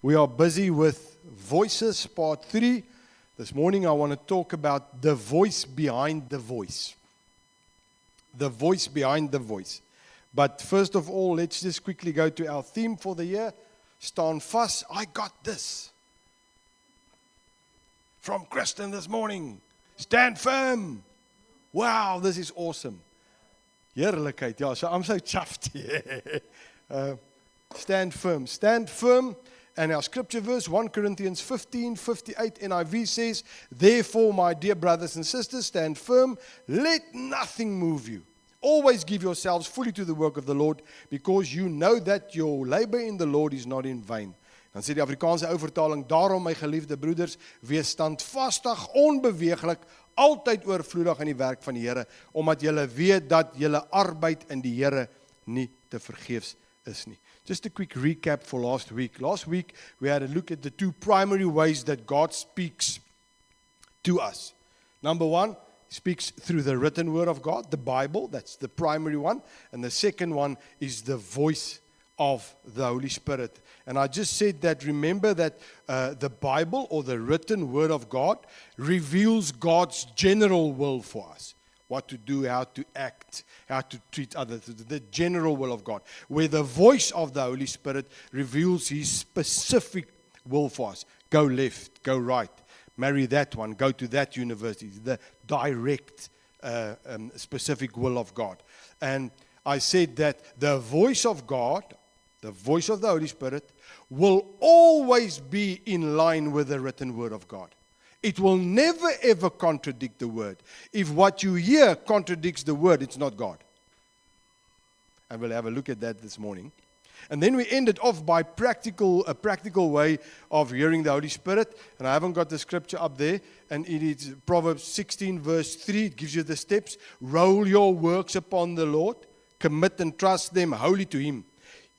We are busy with Voices, Part 3. This morning I want to talk about the voice behind the voice. The voice behind the voice. But first of all, let's just quickly go to our theme for the year. Staan vas, I got this. From Kristen this morning. Stand firm. Wow, this is awesome. Heerlikheid. Yeah, so I'm so chuffed. Stand firm. Stand firm. And our scripture verse, 1 Corinthians 15:58 NIV says, therefore, my dear brothers and sisters, stand firm. Let nothing move you. Always give yourselves fully to the work of the Lord, because you know that your labor in the Lord is not in vain. Dan sê die Afrikaanse ou vertaling, daarom my geliefde broeders, wees standvastig, onbeweeglik, altyd oorvloedig in die werk van die Here, omdat julle weet dat julle arbeid in die Here nie te vergeefs is nie. Just a quick recap for last week. Last week, we had a look at the two primary ways that God speaks to us. Number one, He speaks through the written word of God, the Bible. That's the primary one. And the second one is the voice of the Holy Spirit. And I just said that, remember that the Bible or the written word of God reveals God's general will for us. What to do, how to act, how to treat others, the general will of God. Where the voice of the Holy Spirit reveals His specific will for us. Go left, go right, marry that one, go to that university. The direct, specific will of God. And I said that the voice of God, the voice of the Holy Spirit, will always be in line with the written word of God. It will never ever contradict the word. If what you hear contradicts the word, it's not God. And we'll have a look at that this morning. And then we ended off by a practical way of hearing the Holy Spirit. And I haven't got the scripture up there. And it is Proverbs 16 verse 3. It gives you the steps. Roll your works upon the Lord. Commit and trust them wholly to Him.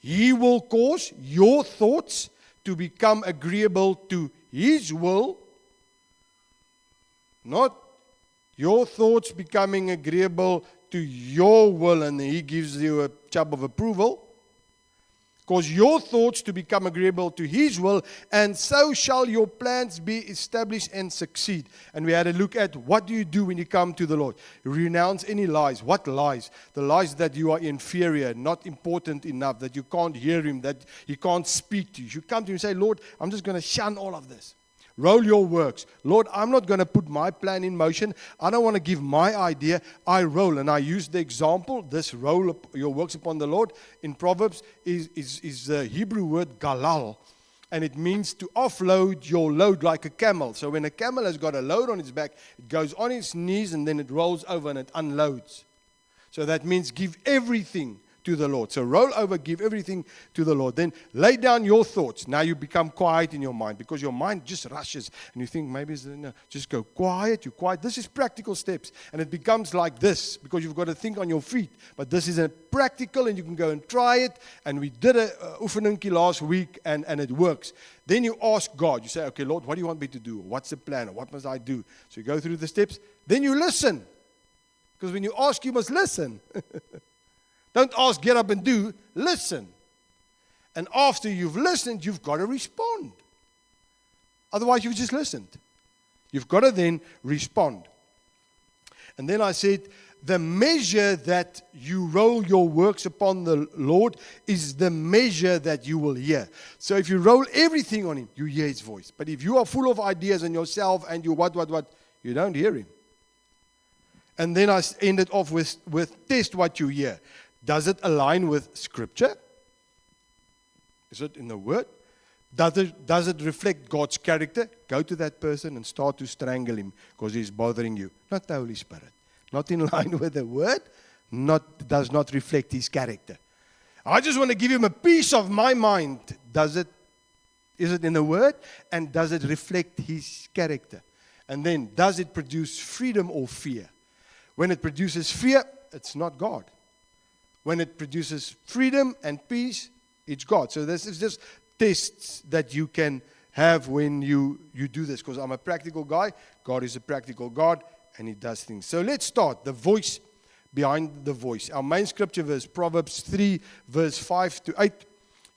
He will cause your thoughts to become agreeable to His will. Not your thoughts becoming agreeable to your will and He gives you a chub of approval. Cause your thoughts to become agreeable to His will, and so shall your plans be established and succeed. And we had a look at what do you do when you come to the Lord. Renounce any lies. What lies? The lies that you are inferior, not important enough, that you can't hear Him, that He can't speak to you. You come to Him and say, Lord, I'm just going to shun all of this. Roll your works. Lord, I'm not going to put my plan in motion. I don't want to give my idea. I roll. And I use the example, this roll your works upon the Lord in Proverbs is the Hebrew word galal. And it means to offload your load like a camel. So when a camel has got a load on its back, it goes on its knees and then it rolls over and it unloads. So that means give everything to the Lord. So roll over, give everything to the Lord. Then lay down your thoughts. Now you become quiet in your mind because your mind just rushes and you think maybe no, just go quiet, you're quiet. This is practical steps and it becomes like this because you've got to think on your feet. But this is a practical and you can go and try it. And we did a oefeningkie last week and it works. Then you ask God, you say, okay, Lord, what do you want me to do? What's the plan? Or what must I do? So you go through the steps. Then you listen. Because when you ask, you must listen. Don't ask, get up and do. Listen. And after you've listened, you've got to respond. Otherwise, you've just listened. You've got to then respond. And then I said, the measure that you roll your works upon the Lord is the measure that you will hear. So if you roll everything on Him, you hear His voice. But if you are full of ideas on yourself and you what, you don't hear Him. And then I ended off with test what you hear. Does it align with Scripture? Is it in the Word? Does it reflect God's character? Go to that person and start to strangle him because he's bothering you. Not the Holy Spirit. Not in line with the Word. Does not reflect His character. I just want to give him a piece of my mind. Is it in the Word? And does it reflect His character? And then, does it produce freedom or fear? When it produces fear, it's not God. When it produces freedom and peace, it's God. So this is just tests that you can have when you do this. Because I'm a practical guy. God is a practical God. And He does things. So let's start. The voice behind the voice. Our main scripture verse, Proverbs 3, verse 5 to 8.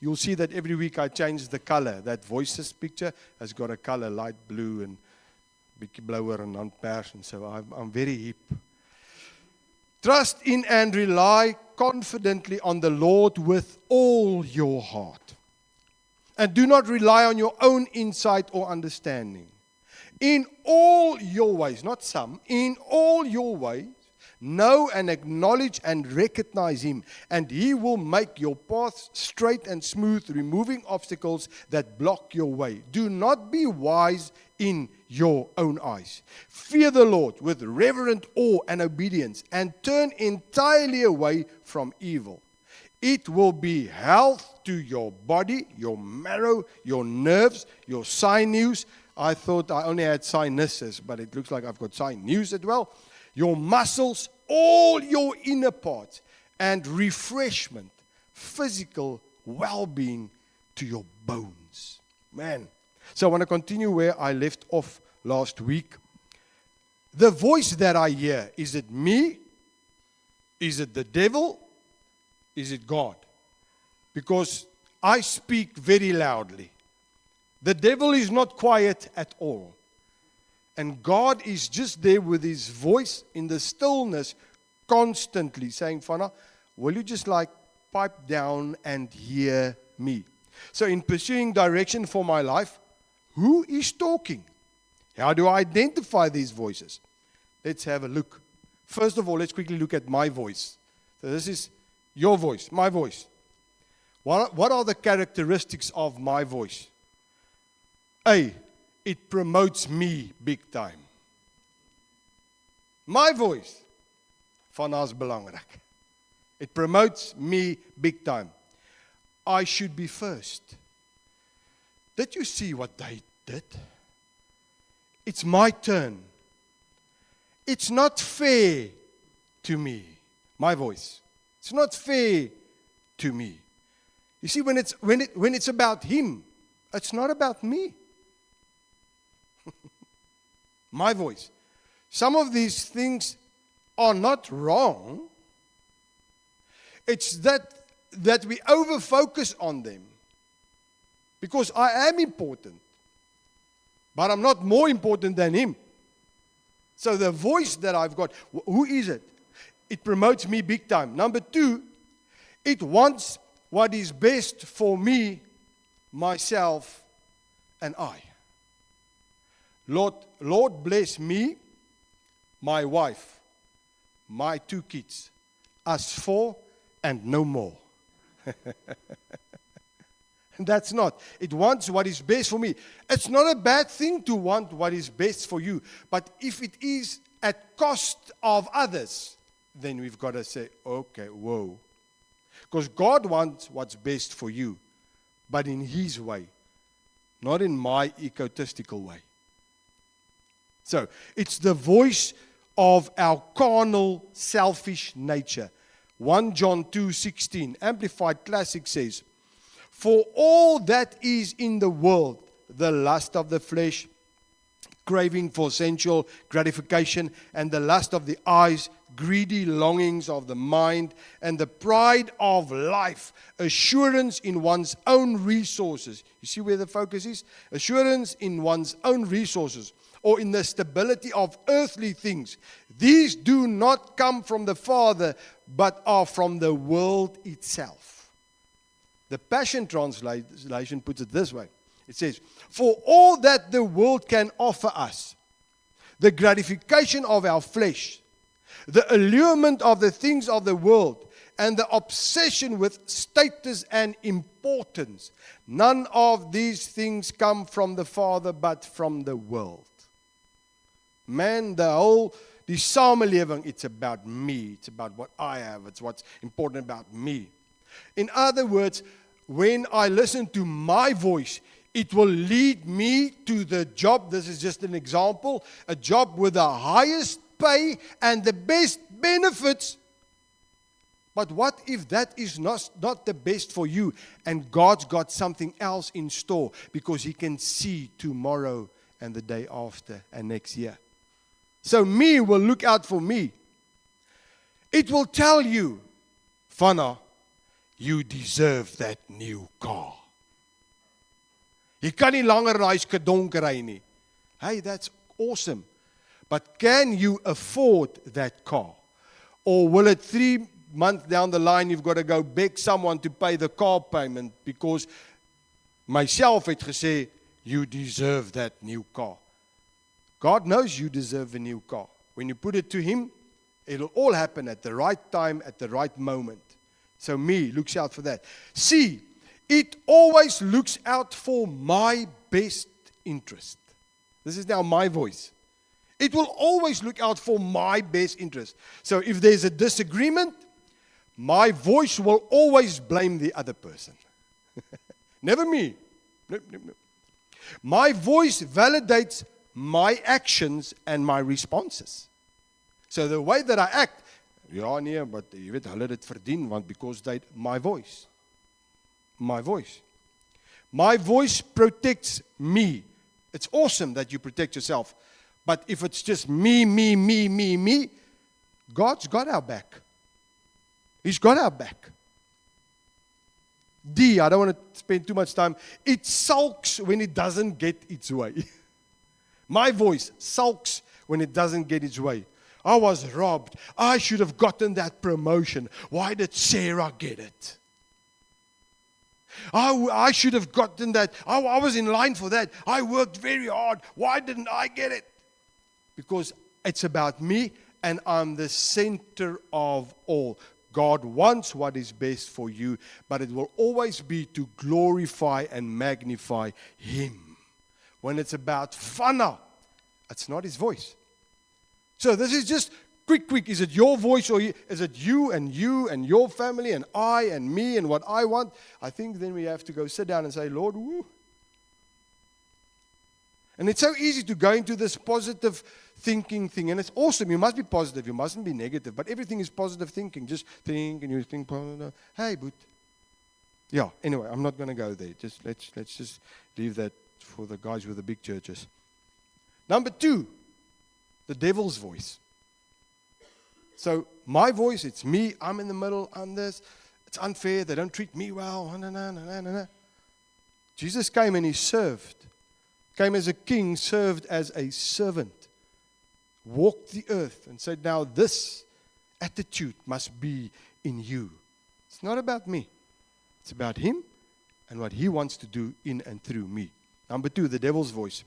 you'll see that every week I change the color. That Voices picture has got a color, light blue and bietjie blouer and handpers, and so I'm very hip. Trust in and rely confidently on the Lord with all your heart. And do not rely on your own insight or understanding. In all your ways, not some, in all your ways, know and acknowledge and recognize Him, and He will make your paths straight and smooth, removing obstacles that block your way. Do not be wise in your own eyes. Fear the Lord with reverent awe and obedience, and turn entirely away from evil. It will be health to your body, your marrow, your nerves, your sinews. I thought I only had sinuses, but it looks like I've got sinews as well. Your muscles, all your inner parts, and refreshment, physical well-being to your bones. Man. So I want to continue where I left off last week. The voice that I hear, is it me? Is it the devil? Is it God? Because I speak very loudly. The devil is not quiet at all. And God is just there with His voice in the stillness, constantly saying, Fana, will you just pipe down and hear me? So in pursuing direction for my life, who is talking? How do I identify these voices? Let's have a look. First of all, let's quickly look at my voice. So this is your voice, my voice. What are the characteristics of my voice? A, it promotes me big time. My voice, Fana's belangrik. It promotes me big time. I should be first. Did you see what they did? It's my turn. It's not fair to me. My voice. It's not fair to me. You see, when it's about Him, it's not about me. My voice. Some of these things are not wrong. It's that we over-focus on them. Because I am important. But I'm not more important than Him. So the voice that I've got, who is it? It promotes me big time. Number 2, it wants what is best for me, myself, and I. Lord bless me, my wife, my 2 kids, us 4 and no more. And that's not. It wants what is best for me. It's not a bad thing to want what is best for you. But if it is at cost of others, then we've got to say, okay, whoa. Because God wants what's best for you, but in His way, not in my egotistical way. So, it's the voice of our carnal, selfish nature. 1 John 2:16, Amplified Classic says, For all that is in the world, the lust of the flesh, craving for sensual gratification, and the lust of the eyes, greedy longings of the mind, and the pride of life, assurance in one's own resources. You see where the focus is? Assurance in one's own resources, or in the stability of earthly things. These do not come from the Father, but are from the world itself. The Passion Translation puts it this way. It says, For all that the world can offer us, the gratification of our flesh, the allurement of the things of the world, and the obsession with status and importance, none of these things come from the Father, but from the world. Man, die samelewing, it's about me. It's about what I have. It's what's important about me. In other words, when I listen to my voice, it will lead me to the job. This is just an example. A job with the highest pay and the best benefits. But what if that is not the best for you, and God's got something else in store because He can see tomorrow and the day after and next year? So me will look out for me. It will tell you, Fana, you deserve that new car. Jy kan nie langer na hy skedonk ry nie. Hey, that's awesome. But can you afford that car? Or will it 3 months down the line you've got to go beg someone to pay the car payment because myself het gesê, you deserve that new car. God knows you deserve a new car. When you put it to Him, it'll all happen at the right time, at the right moment. So me looks out for that. C, it always looks out for my best interest. This is now my voice. It will always look out for my best interest. So if there's a disagreement, my voice will always blame the other person. Never me. No. My voice validates my actions and my responses. So the way that I act, ja nee, but jy weet, hulle het dit verdien, want because my voice. My voice. My voice protects me. It's awesome that you protect yourself. But if it's just me, God's got our back. He's got our back. D, I don't want to spend too much time. It sulks when it doesn't get its way. My voice sulks when it doesn't get its way. I was robbed. I should have gotten that promotion. Why did Sarah get it? I should have gotten that. I was in line for that. I worked very hard. Why didn't I get it? Because it's about me and I'm the center of all. God wants what is best for you, but it will always be to glorify and magnify Him. When it's about whana, it's not His voice. So this is just quick. Is it your voice or is it you and your family and I and me and what I want? I think then we have to go sit down and say, Lord, woo. And it's so easy to go into this positive thinking thing. And it's awesome. You must be positive. You mustn't be negative. But everything is positive thinking. Just think and you think positive. Hey, but yeah, anyway, I'm not going to go there. Just let's just leave that for the guys with the big churches. Number 2, the devil's voice. So my voice, it's me. I'm in the middle. I'm this. It's unfair. They don't treat me well. Jesus came and He served. Came as a king, served as a servant, walked the earth and said, now this attitude must be in you. It's not about me. It's about Him and what He wants to do in and through me. Number 2, the devil's voice.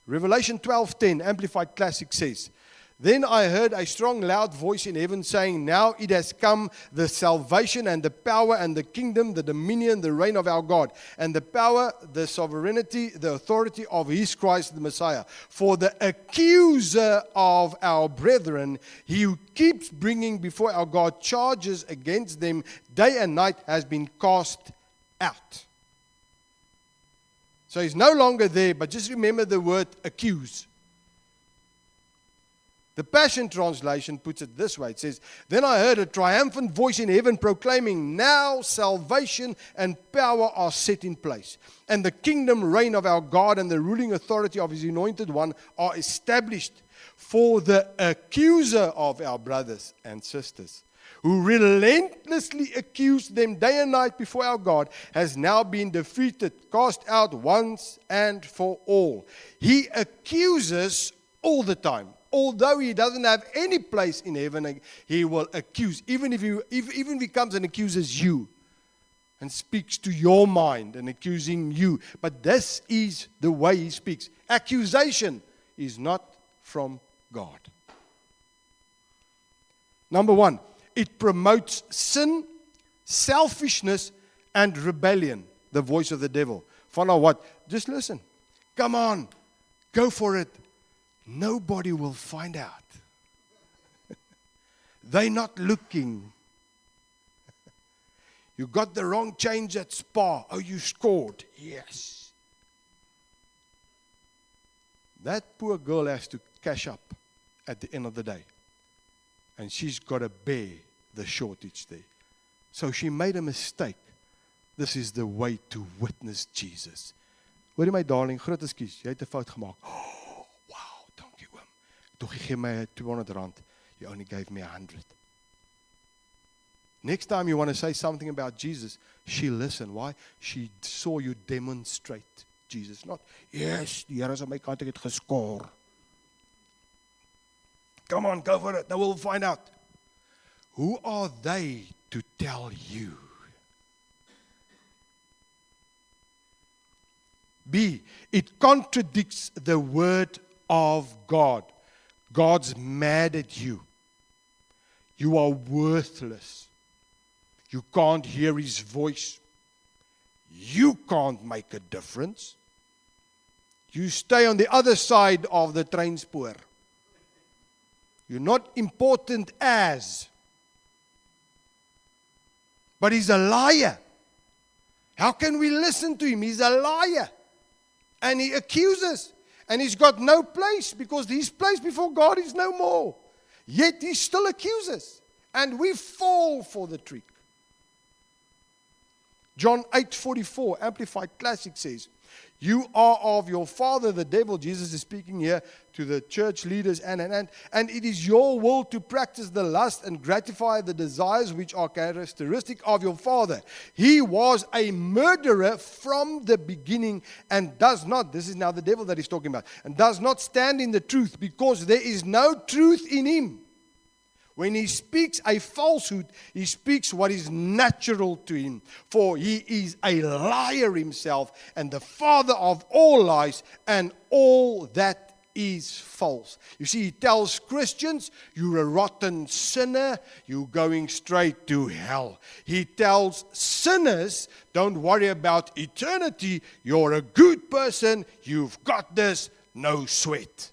Revelation 12:10, Amplified Classic says, then I heard a strong, loud voice in heaven saying, now it has come the salvation and the power and the kingdom, the dominion, the reign of our God, and the power, the sovereignty, the authority of His Christ the Messiah. For the accuser of our brethren, he who keeps bringing before our God charges against them day and night, has been cast out. So he's no longer there, but just remember the word accuse. The Passion Translation puts it this way. It says, then I heard a triumphant voice in heaven proclaiming, now salvation and power are set in place. And the kingdom, reign of our God and the ruling authority of His anointed one are established. For the accuser of our brothers and sisters, who relentlessly accused them day and night before our God, has now been defeated, cast out once and for all. He accuses all the time. Although he doesn't have any place in heaven, he will accuse. Even if he comes and accuses you and speaks to your mind and accusing you. But this is the way he speaks. Accusation is not from God. Number 1, it promotes sin, selfishness, and rebellion. The voice of the devil. Follow what? Just listen. Come on. Go for it. Nobody will find out. They're not looking. You got the wrong change at Spa. Oh, you scored. Yes. That poor girl has to cash up at the end of the day. And she's got to bear the shortage there. So she made a mistake. This is the way to witness Jesus. Hoorie my darling, groot ekskuus, jy het 'n fout gemaak. Oh, wow, dankie oom. Tog jy gee my R200. You only gave me 100. Next time you want to say something about Jesus, she'll listen. Why? She saw you demonstrate Jesus. Not, yes, die Here is my kant, ek het geskoor. Come on, go for it. Now we'll find out. Who are they to tell you? B, it contradicts the word of God. God's mad at you. You are worthless. You can't hear His voice. You can't make a difference. You stay on the other side of the train spoor. You're not important as. But he's a liar. How can we listen to him? He's a liar. And he accuses. And he's got no place because his place before God is no more. Yet he still accuses. And we fall for the trick. John 8:44, Amplified Classic says, you are of your father, the devil. Jesus is speaking here to the church leaders. And it is your will to practice the lust and gratify the desires which are characteristic of your father. He was a murderer from the beginning and does not, this is now the devil that he's talking about, and does not stand in the truth because there is no truth in him. When he speaks a falsehood, he speaks what is natural to him. For he is a liar himself and the father of all lies, and all that is false. You see, he tells Christians, you're a rotten sinner, you're going straight to hell. He tells sinners, don't worry about eternity, you're a good person, you've got this, no sweat.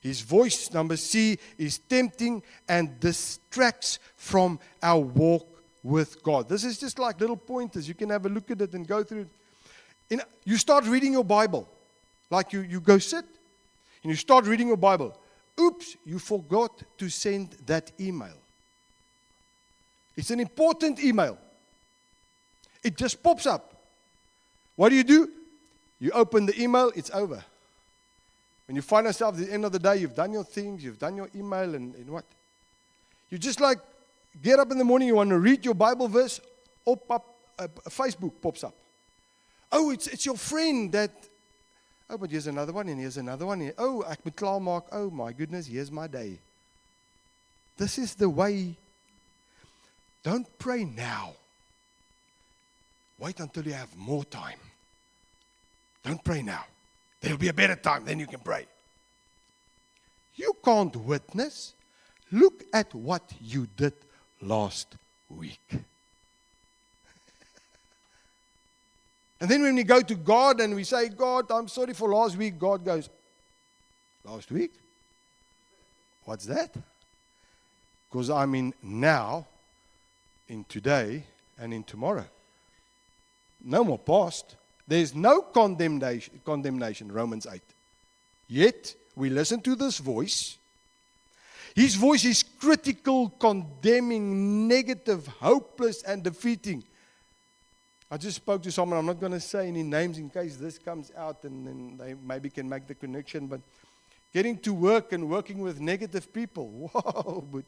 His voice, number C, is tempting and distracts from our walk with God. This is just like little pointers. You can have a look at it and go through it. You start reading your Bible. Like you go sit and you start reading your Bible. Oops, you forgot to send that email. It's an important email. It just pops up. What do? You open the email, it's over. When you find yourself at the end of the day, you've done your things, you've done your email, and what? You just like get up in the morning, you want to read your Bible verse, Facebook pops up. Oh, it's your friend that, oh, but here's another one, and here's another one. Oh, ek moet klaarmaak. Oh, my goodness, here's my day. This is the way. Don't pray now. Wait until you have more time. Don't pray now. There'll be a better time, then you can pray. You can't witness. Look at what you did last week. And then when we go to God and we say, God, I'm sorry for last week, God goes, last week? What's that? Because I'm in now, in today, and in tomorrow. No more past. There's no condemnation, Romans 8. Yet, we listen to this voice. His voice is critical, condemning, negative, hopeless, and defeating. I just spoke to someone, I'm not going to say any names in case this comes out and then they maybe can make the connection, but getting to work and working with negative people, whoa, but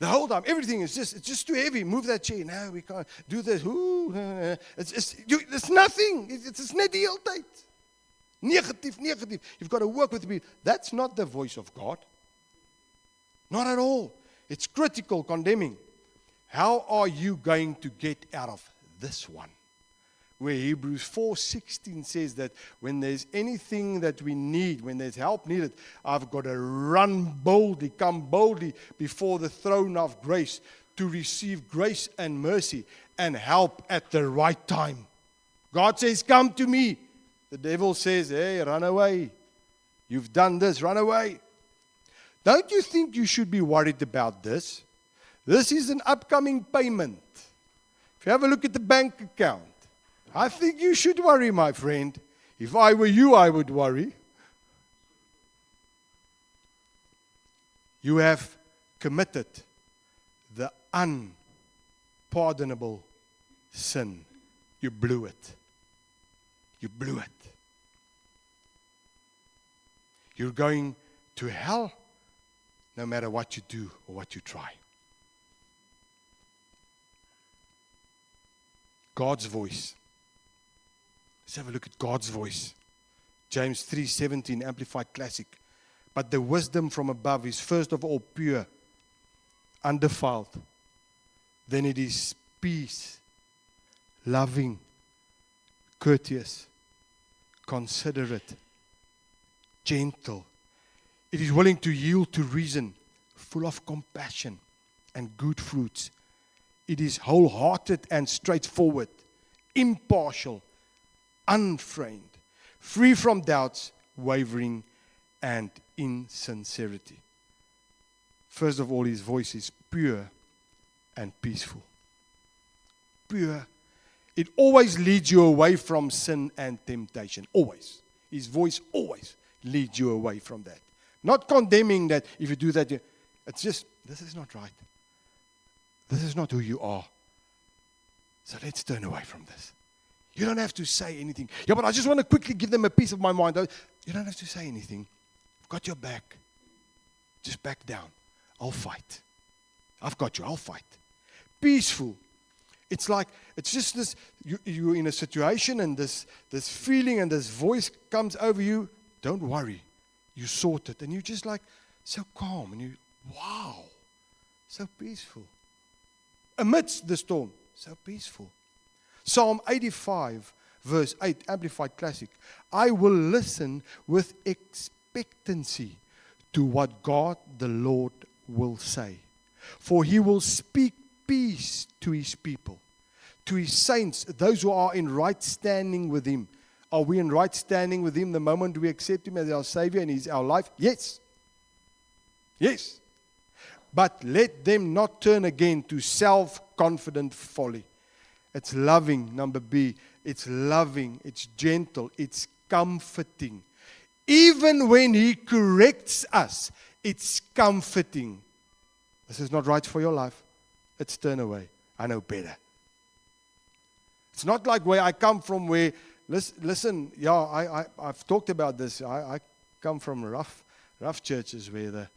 the whole time, everything is it's just too heavy. Move that chair. No, we can't do this. Ooh, it's nothing. It's net die hele tyd. Negative. You've got to work with people. That's not the voice of God. Not at all. It's critical, condemning. How are you going to get out of this one? Where Hebrews 4:16 says that when there's anything that we need, when there's help needed, I've got to run boldly, come boldly before the throne of grace to receive grace and mercy and help at the right time. God says, come to me. The devil says, hey, run away. You've done this, run away. Don't you think you should be worried about this? This is an upcoming payment. If you have a look at the bank account, I think you should worry, my friend. If I were you, I would worry. You have committed the unpardonable sin. You blew it. You blew it. You're going to hell. no matter what you do or what you try. God's voice. Let's have a look at God's voice. James 3:17, Amplified Classic. But the wisdom from above is first of all pure, undefiled. Then it is peace, loving, courteous, considerate, gentle. It is willing to yield to reason, full of compassion and good fruits. It is wholehearted and straightforward, impartial, unfeigned, free from doubts, wavering, and insincerity. First of all, his voice is pure and peaceful. Pure. It always leads you away from sin and temptation. Always. His voice always leads you away from that. Not condemning that if you do that, it's just, this is not right. This is not who you are. So let's turn away from this. You don't have to say anything. Yeah, but I just want to quickly give them a piece of my mind. You don't have to say anything. I've got your back. Just back down. I'll fight. I've got you. I'll fight. Peaceful. It's like, it's just this, you're in a situation and this feeling and this voice comes over you. Don't worry. You sort it. And you're just like so calm. And you, wow. So peaceful. Amidst the storm. So peaceful. Psalm 85, verse 8, Amplified Classic. I will listen with expectancy to what God the Lord will say. For he will speak peace to his people, to his saints, those who are in right standing with him. Are we in right standing with him the moment we accept him as our Savior and he's our life? Yes. Yes. But let them not turn again to self-confident folly. It's loving, number B. It's loving, it's gentle, it's comforting. Even when he corrects us, it's comforting. This is not right for your life. Let's turn away. I know better. It's not like where I come from where, listen, yeah, I've talked about this. I come from rough churches where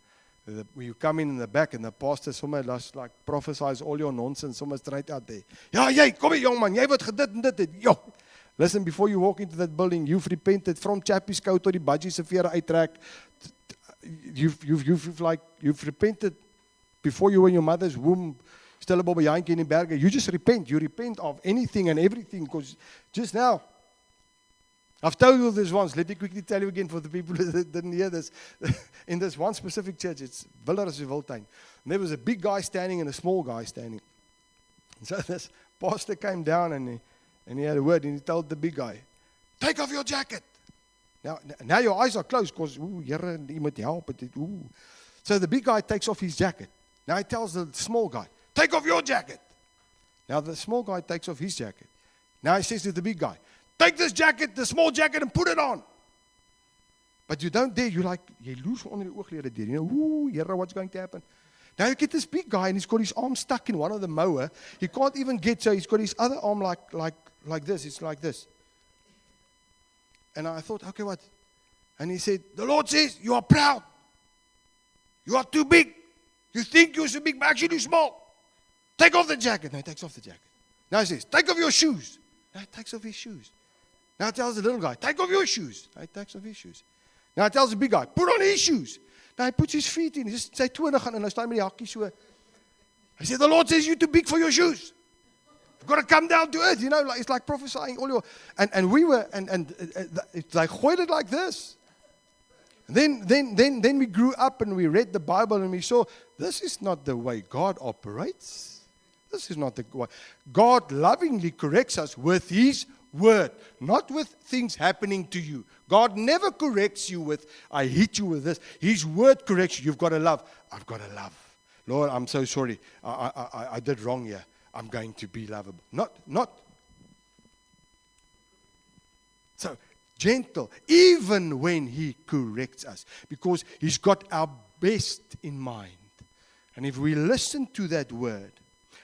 you come in the back and the pastor somewhere like prophesies all your nonsense almost right out there. Ja, jy, kom hier jong man, jy word gedit en dit. Yo. Listen, before you walk into that building, you've repented from Chappie's Kou tot die budgie se vere uittrek. You've repented before you were in your mother's womb, still above behind in die berge. You just repent. You repent of anything and everything because just now, I've told you this once. Let me quickly tell you again for the people that didn't hear this. In this one specific church, it's Wildhuiswiltuin. There was a big guy standing and a small guy standing. So this pastor came down and he had a word and he told the big guy, take off your jacket. Now your eyes are closed because, Here, iemand help. So the big guy takes off his jacket. Now he tells the small guy, take off your jacket. Now the small guy takes off his jacket. Now he says to the big guy, take this jacket, the small jacket, and put it on. But you don't dare. You lose onder die ooglede deur. You know, Here, what's going to happen? Now you get this big guy, and he's got his arm stuck in one of the mower. He can't even get, so he's got his other arm like this. It's like this. And I thought, okay, what? And he said, the Lord says, you are proud. You are too big. You think you're so big, but actually you're small. Take off the jacket. Now he takes off the jacket. Now he says, take off your shoes. Now he takes off his shoes. Now he tells the little guy, take off your shoes. Now he takes off his shoes. Now he tells the big guy, put on his shoes. Now he puts his feet in. He just say 20 gaan en hy staan met die hakkies so. He said, the Lord says you're too big for your shoes. You've got to come down to earth. You know, it's like prophesying all your. And we were, and it's like gooid it like this. Then we grew up and we read the Bible and we saw this is not the way God operates. This is not the way. God lovingly corrects us with His word, not with things happening to you. God never corrects you with, I hit you with this. His word corrects you. You've got to love. I've got to love. Lord, I'm so sorry. I did wrong here. I'm going to be lovable. Not. So, gentle, even when He corrects us, because He's got our best in mind. And if we listen to that word,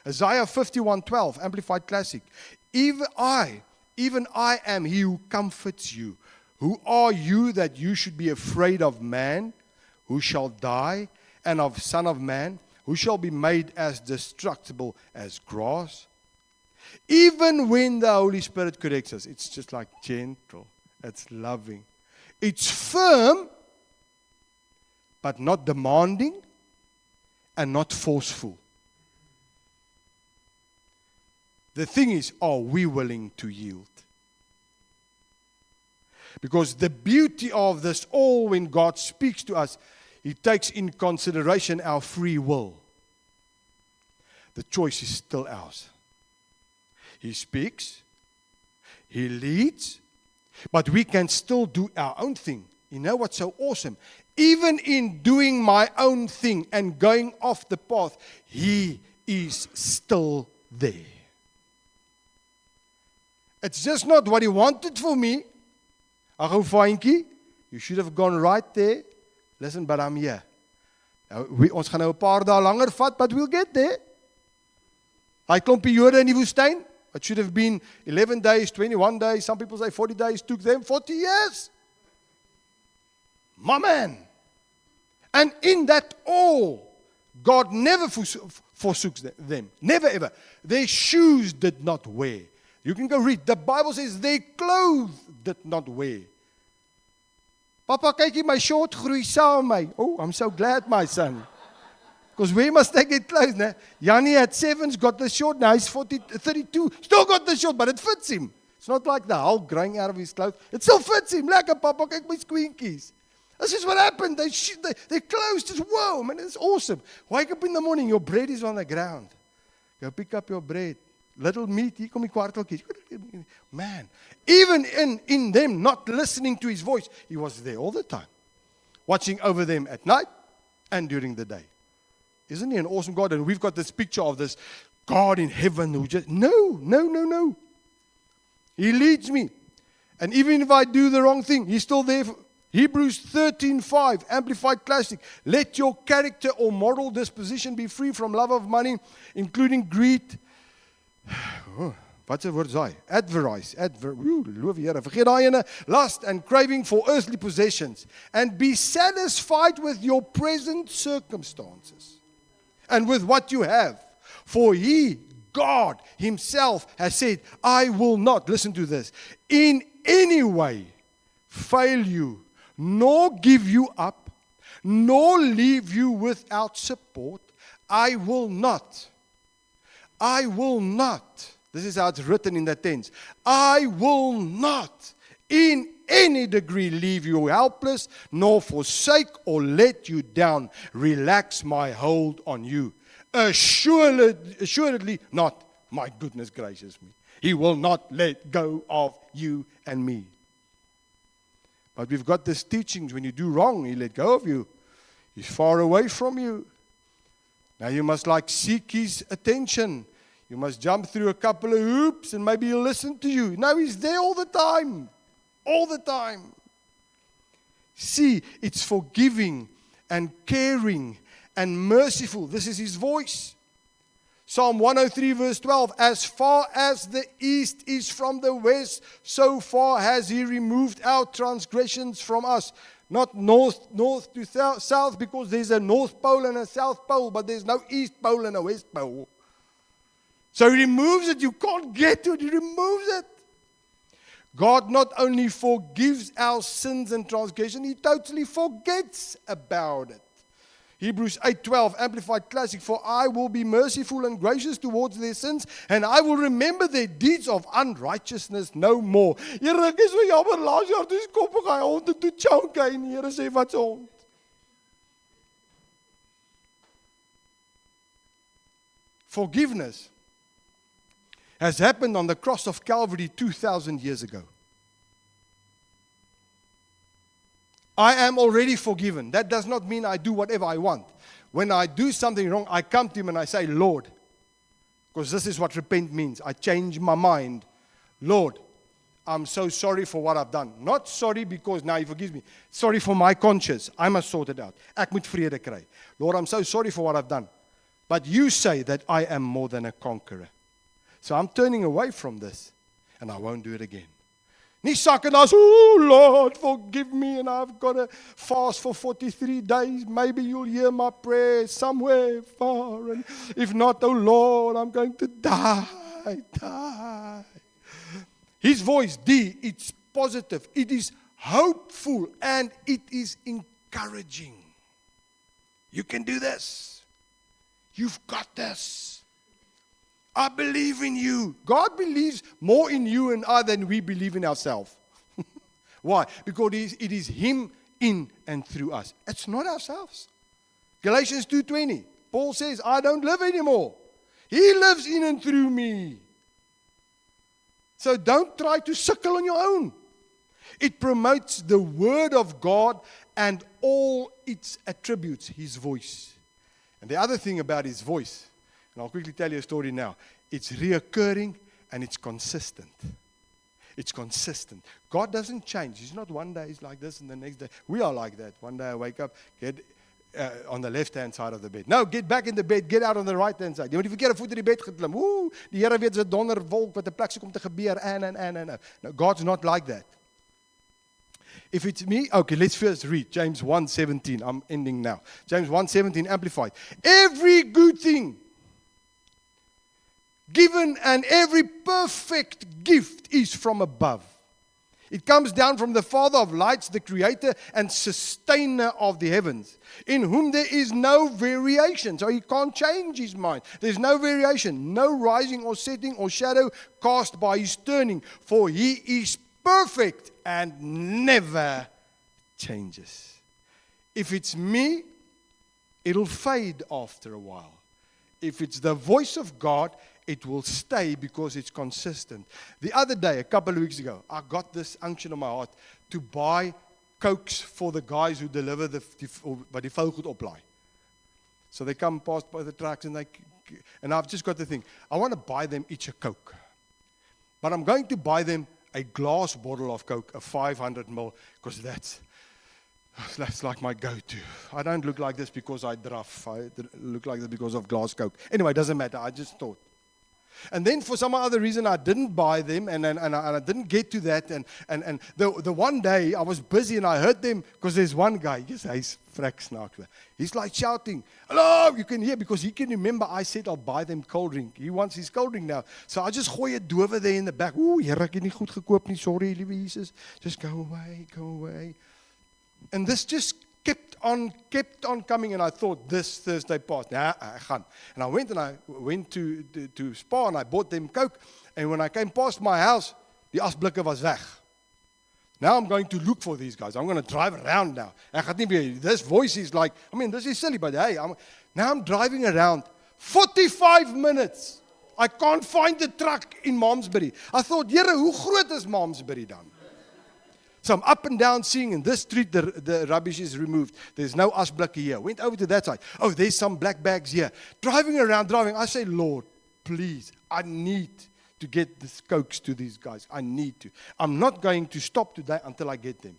Isaiah 51:12, Amplified Classic, even I am He who comforts you. Who are you that you should be afraid of man who shall die, and of Son of Man, who shall be made as destructible as grass. Even when the Holy Spirit corrects us, it's just like gentle, it's loving. It's firm, but not demanding and not forceful. The thing is, are we willing to yield? Because the beauty of this all, when God speaks to us, He takes in consideration our free will. The choice is still ours. He speaks, He leads, but we can still do our own thing. You know what's so awesome? Even in doing my own thing and going off the path, He is still there. It's just not what He wanted for me. Ag ou vaantjie, you should have gone right there. Listen, but I'm here. Ons gaan nou 'n paar dae langer vat, but we'll get there. Hy klompie Jode in die woestyn. It should have been 11 days, 21 days. Some people say 40 days. Took them 40 years. My man. And in that all, God never forsooks them. Never ever. Their shoes did not wear. You can go read. The Bible says their clothes did not wear. Papa, kykie, my short groei saam my. Oh, I'm so glad, my son. Because where must I get clothes? Né? Jannie at 7's got the short. Now he's 32. Still got the short, but it fits him. It's not like the Hulk growing out of his clothes. It still fits him. Lekker, Papa, kyk my squeakies. This is what happened. Their clothes just, whoa, man, it's awesome. Wake up in the morning, your bread is on the ground. Go pick up your bread. Little meat, hier kom die kwarteltjies. Man, even in them not listening to His voice, He was there all the time. Watching over them at night and during the day. Isn't He an awesome God? And we've got this picture of this God in heaven who just, no. He leads me. And even if I do the wrong thing, He's still there. Hebrews 13:5, Amplified Classic. Let your character or moral disposition be free from love of money, including greed. Wat 'n woord is daai? Loof die Here. Vergeet daai ene. Lust and craving for earthly possessions. And be satisfied with your present circumstances. And with what you have. For He, God Himself, has said, I will not, listen to this, in any way fail you, nor give you up, nor leave you without support. I will not. This is how it's written in the tense. I will not in any degree leave you helpless, nor forsake or let you down. Relax my hold on you. Assuredly not. My goodness gracious me. He will not let go of you and me. But we've got this teachings, when you do wrong, He let go of you. He's far away from you. Now you must seek His attention. You must jump through a couple of hoops and maybe He'll listen to you. No, He's there all the time. All the time. See, it's forgiving and caring and merciful. This is His voice. Psalm 103 verse 12. As far as the east is from the west, so far has He removed our transgressions from us. Not north to south, because there's a North Pole and a South Pole, but there's no East Pole and a West Pole. So He removes it. You can't get to it. He removes it. God not only forgives our sins and transgression, He totally forgets about it. Hebrews 8:12, Amplified Classic. For I will be merciful and gracious towards their sins, and I will remember their deeds of unrighteousness no more. Here, ek is so jammer, laas jaar toe skop ek hy hond toe chonka en die Here sê wat se hond. Forgiveness has happened on the cross of Calvary 2,000 years ago. I am already forgiven. That does not mean I do whatever I want. When I do something wrong, I come to Him and I say, Lord, because this is what repent means. I change my mind. Lord, I'm so sorry for what I've done. Not sorry because now He forgives me. Sorry for my conscience. I must sort it out. Ek moet vrede kry. Lord, I'm so sorry for what I've done. But You say that I am more than a conqueror. So I'm turning away from this, and I won't do it again. Nie sak en as, oh Lord, forgive me, and I've got to fast for 43 days. Maybe you'll hear my prayer somewhere far. And if not, oh Lord, I'm going to die. His voice, it's positive, it is hopeful, and it is encouraging. You can do this. You've got this. I believe in you. God believes more in you and I than we believe in ourselves. Why? Because it is Him in and through us. It's not ourselves. Galatians 2:20. Paul says, I don't live anymore. He lives in and through me. So don't try to suckle on your own. It promotes the Word of God and all its attributes, His voice. And the other thing about His voice, and I'll quickly tell you a story now. It's reoccurring and it's consistent. It's consistent. God doesn't change. He's not one day he's like this and the next day. We are like that. One day I wake up, get on the left-hand side of the bed. No, get back in the bed, get out on the right-hand side. Jy moet die verkeerde voet in die bed geklim. Ooh, die Here weet se donderwolk wat 'n plek soek om te gebeur en. No, God's not like that. If it's me, okay, let's first read James 1:17. I'm ending now. James 1:17 amplified. Every good thing given and every perfect gift is from above. It comes down from the Father of lights, the creator and sustainer of the heavens, in whom there is no variation. So He can't change His mind. There's no variation, no rising or setting or shadow cast by His turning, for He is perfect and never changes. If it's me, it'll fade after a while. If it's the voice of God, it will stay because it's consistent. The other day, a couple of weeks ago, I got this unction on my heart to buy Cokes for the guys who deliver by die vuilgoed oplaai. So they come past by the trucks and I've just got the thing. I want to buy them each a Coke. But I'm going to buy them a glass bottle of Coke, a 500 ml, because that's like my go-to. I don't look like this because I draft. I look like this because of glass Coke. Anyway, it doesn't matter. I just thought. And then for some other reason, I didn't buy them, and I didn't get to that. And the one day, I was busy, and I heard them, because there's one guy, yes, he's vrek snaaks. He's like shouting, hello, you can hear, because he can remember I said I'll buy them cold drink. He wants his cold drink now. So I just gooi it over there in the back. Ooh, Here, ek het nie goed gekoop nie, sorry, liewe Jesus. Just go away, go away. And this just kept on coming, and I thought this Thursday passed. Nah, I gaan. And I went to Spar and I bought them Coke. And when I came past my house, die asblikke was weg. Now I'm going to look for these guys. I'm going to drive around now. Ek gaan nie weer. This voice is like, this is silly, but hey, now I'm driving around 45 minutes. I can't find the truck in Malmesbury. I thought, Here, hoe groot is Malmesbury dan? So I'm up and down seeing, in this street, the rubbish is removed. There's no asblikke here. Went over to that side. Oh, there's some black bags here. Driving. I say, Lord, please, I need to get these Cokes to these guys. I need to. I'm not going to stop today until I get them.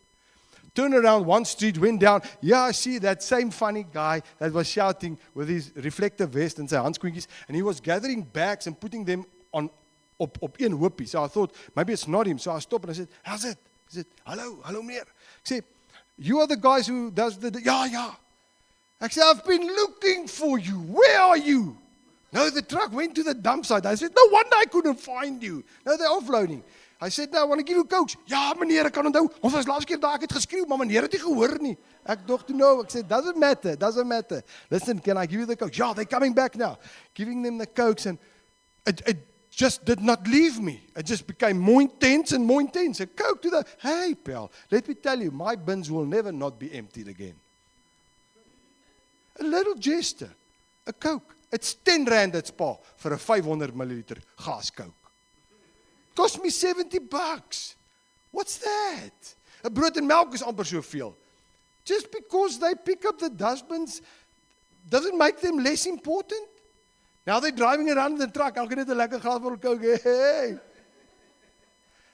Turn around one street, went down. Yeah, I see that same funny guy that was shouting with his reflective vest and sy handskoentjies. And he was gathering bags and putting them on op een hoopie. So I thought, maybe it's not him. So I stopped and I said, how's it? He said, hello meneer. Ek sê, you are the guys who does yeah. Ek sê, I've been looking for you. Where are you? No, the truck went to the dump site. I said, no wonder I couldn't find you. No, they're offloading. I said, no, I want to give you Cokes. Ja, meneer, ek kan onthou. Ons was laas keer daar, ek het geskreeu, maar meneer het nie gehoor nie. Ek dog to know. Ek sê, doesn't matter. Listen, can I give you the Cokes? Yeah, they're coming back now. Giving them the Cokes, and it just did not leave me. It just became more intense and more intense. A Coke to the, hey, pal, let me tell you, my bins will never not be emptied again. A little gesture, a Coke. It's 10 rand at Spar for a 500 milliliter gas Coke. It cost me $70. What's that? A brood en melk is amper soveel. Just because they pick up the dustbins doesn't make them less important. Now they're driving around in the truck. Elke net 'n lekker glas vir Coke. Hey.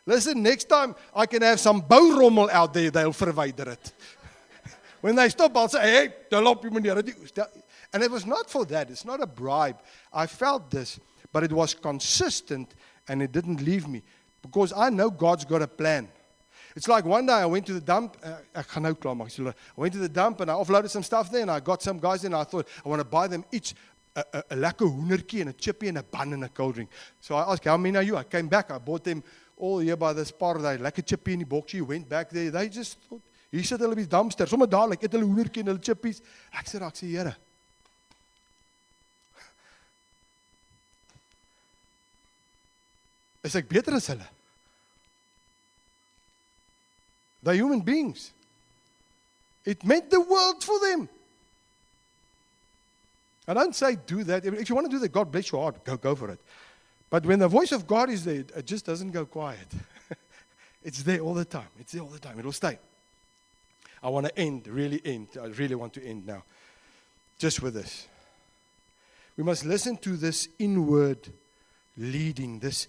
Listen, next time I can have some bourommel out there, they'll verwyder it. When they stop, I'll say, hey, tel op jy meneer. And it was not for that. It's not a bribe. I felt this, but it was consistent and it didn't leave me. Because I know God's got a plan. It's like one day I went to the dump. I went to the dump and I offloaded some stuff there, and I got some guys in, and I thought, I want to buy them each a lekker hoendertjie and a chippy and a bun and a cold drink. So I asked, how many are you? I came back, I bought them all here by this paradise, lekker chippy in die boksie, went back there. They just thought, hier sit hulle by die dumpster, sommer daar, ek eet hulle hoendertjie en hulle chippies. Ek sê, Here, is ek beter as hulle? They're human beings. It meant the world for them. I don't say do that. If you want to do that, God bless your heart. Go for it. But when the voice of God is there, it just doesn't go quiet. It's there all the time. It's there all the time. It will stay. I want to end. I really want to end now. Just with this. We must listen to this inward leading, this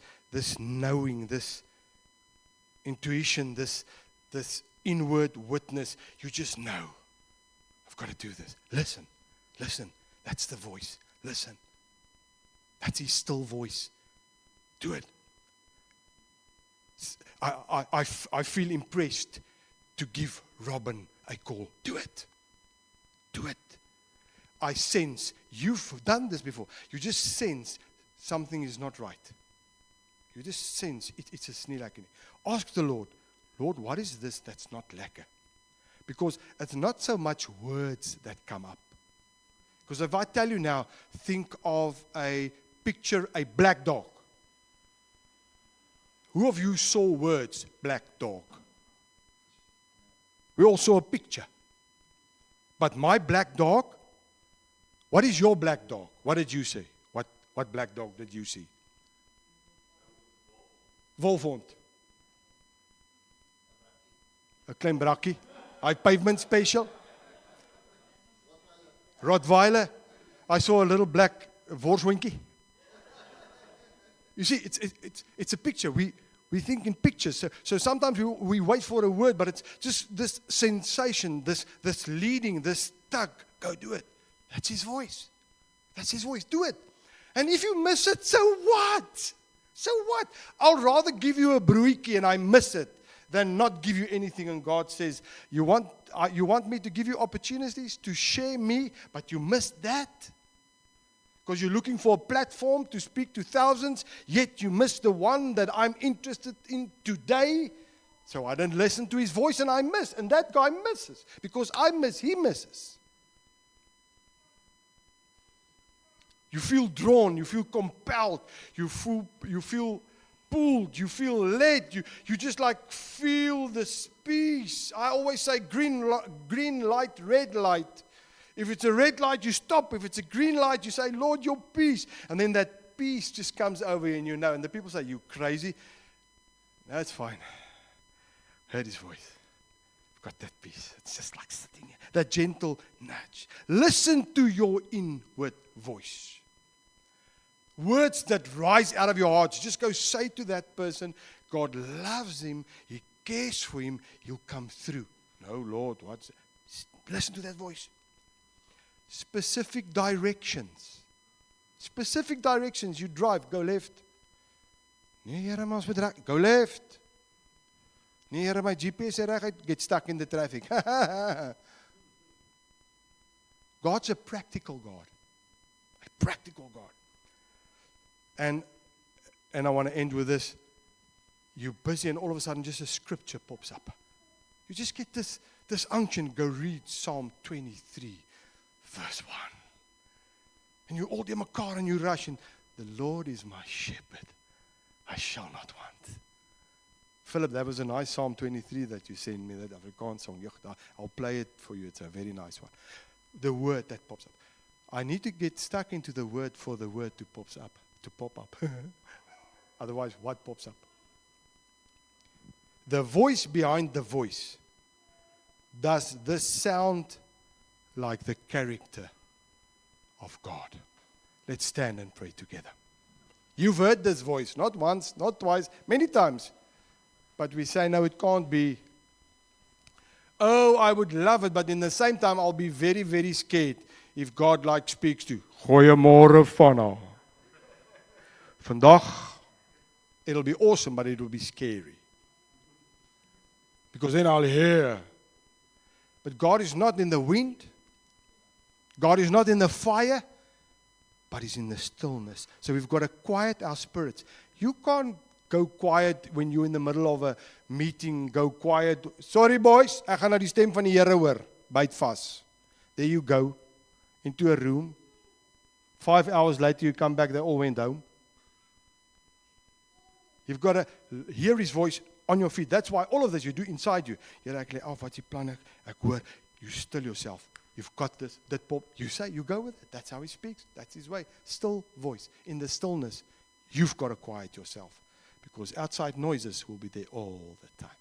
knowing, this intuition, this inward witness. You just know. I've got to do this. Listen. That's the voice. Listen. That's his still voice. Do it. I feel impressed to give Robin a call. Do it. Do it. I sense, you've done this before. You just sense something is not right. You just sense it's a snilakini. Ask the Lord, what is this that's not lekker? Because it's not so much words that come up. Because if I tell you now, think of a picture, a black dog. Who of you saw words, black dog? We all saw a picture. But my black dog, what is your black dog? What did you see? What black dog did you see? Wolfhond. A klein brakkie. Hy pavement special. Rottweiler. I saw a little black Worswinkie. You see, it's a picture. We think in pictures. So sometimes we wait for a word, but it's just this sensation, this leading, this tug. Go do it. That's his voice. That's his voice. Do it. And if you miss it, so what? So what? I'll rather give you a broodjie and I miss it than not give you anything. And God says, you want me to give you opportunities to share me, but you missed that? Because you're looking for a platform to speak to thousands, yet you missed the one that I'm interested in today. So I don't listen to his voice and I miss. And that guy misses. Because I miss, he misses. You feel drawn, you feel compelled, you feel pulled, you feel led, you just like feel this peace. I always say green light, red light. If it's a red light, you stop. If it's a green light, you say, Lord, your peace. And then that peace just comes over you and you know. And the people say, you crazy? No, it's fine. Heard his voice. I've got that peace. It's just like sitting here. That gentle nudge. Listen to your inward voice. Words that rise out of your heart. Just go say to that person, God loves him. He cares for him. He'll come through. No, Lord, what's it? Listen to that voice. Specific directions. Specific directions. You drive, go left. Nee, Here, maar ons moet reg. Go left. Nee, Here, my GPS is reguit. Get stuck in the traffic. God's a practical God. A practical God. And I want to end with this. You're busy and all of a sudden just a scripture pops up. You just get this unction. Go read Psalm 23, verse 1. And you all in a car and you rush and the Lord is my shepherd. I shall not want. Philip, that was a nice Psalm 23 that you sent me, that Afrikaans song. I'll play it for you. It's a very nice one. The word that pops up. I need to get stuck into the word for the word to pop up. Otherwise, what pops up? The voice behind the voice. Does this sound like the character of God? Let's stand and pray together. You've heard this voice, not once, not twice, many times. But we say, no, it can't be. Oh, I would love it, but in the same time, I'll be very, very scared if God speaks to, Goeiemôre Vanna. Vandag, it'll be awesome, but it will be scary. because then I'll hear. But God is not in the wind. God is not in the fire, but He's in the stillness. So we've got to quiet our spirits. You can't go quiet when you're in the middle of a meeting. Go quiet. Sorry boys, ek gaan na die stem van die Here hoor. Byt vas. There you go. Into a room. 5 hours later you come back, they all went home. You've got to hear His voice on your feet. That's why all of this you do inside you. You're like, oh, wat die plan ek hoor. You still yourself. You've got this, that pop. You say, you go with it. That's how He speaks. That's His way. Still voice. In the stillness, you've got to quiet yourself. Because outside noises will be there all the time.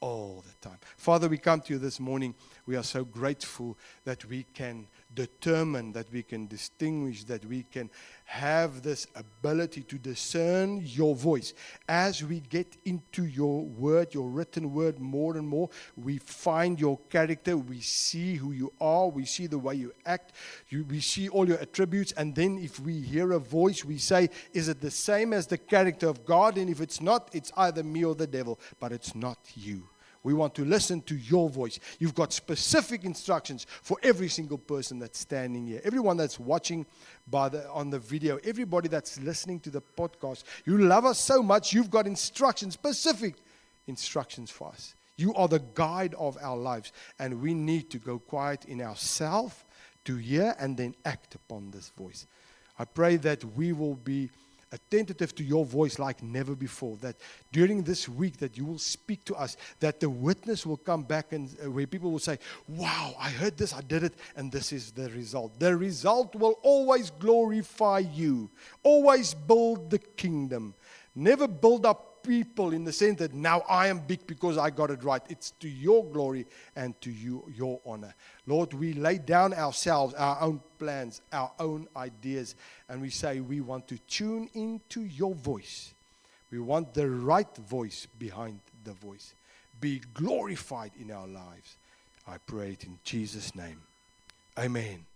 All the time. Father, we come to You this morning. We are so grateful that we can determine, that we can distinguish, that we can have this ability to discern Your voice. As we get into Your word, Your written word more and more, we find Your character, we see who You are, we see the way You act, we see all Your attributes, and then if we hear a voice, we say, is it the same as the character of God? And if it's not, it's either me or the devil, but it's not You. We want to listen to Your voice. You've got specific instructions for every single person that's standing here. Everyone that's watching on the video. Everybody that's listening to the podcast. You love us so much. You've got instructions, specific instructions for us. You are the guide of our lives. And we need to go quiet in ourselves to hear and then act upon this voice. I pray that we will be attentive to Your voice like never before, that during this week that You will speak to us, that the witness will come back and where people will say, wow, I heard this, I did it, and this is the result. The result will always glorify You, always build the kingdom, never build up people in the sense that now I am big because I got it right. It's to Your glory and to Your honor. Lord, we lay down ourselves, our own plans, our own ideas, and we say we want to tune into Your voice. We want the right voice behind the voice. Be glorified in our lives. I pray it in Jesus' name. Amen.